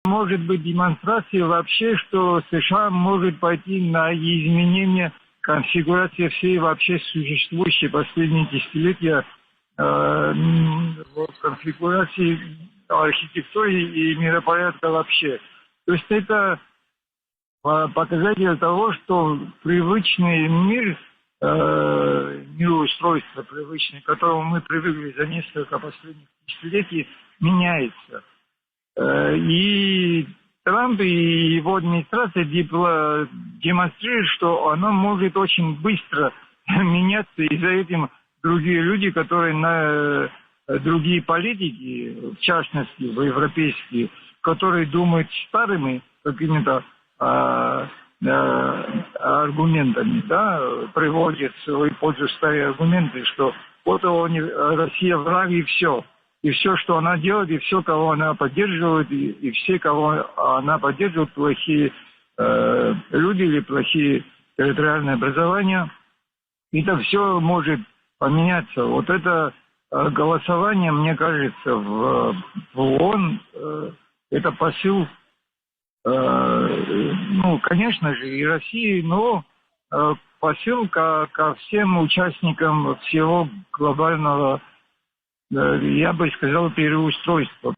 Может быть демонстрация вообще, что США может пойти на изменение конфигурации всей вообще существующей последние десятилетия конфигурации архитектуры и миропорядка вообще. То есть это показатель того, что привычный мир, мироустройство привычное, к которому мы привыкли за несколько последних десятилетий, меняется. И Трамп и его администрация демонстрируют, что оно может очень быстро меняться, и за этим другие люди, другие политики, в частности, европейские, которые думают старыми какими-то аргументами, да, приводят в свою пользу старые аргументы, что вот Россия враг и все. И все, что она делает, и все, кого она поддерживает, и все, кого она поддерживает, плохие люди или плохие территориальные образования. Это все может поменяться. Вот это голосование, мне кажется, в ООН, это посыл, конечно же, и России, но посыл ко всем участникам всего глобального, я бы сказал, переустройства.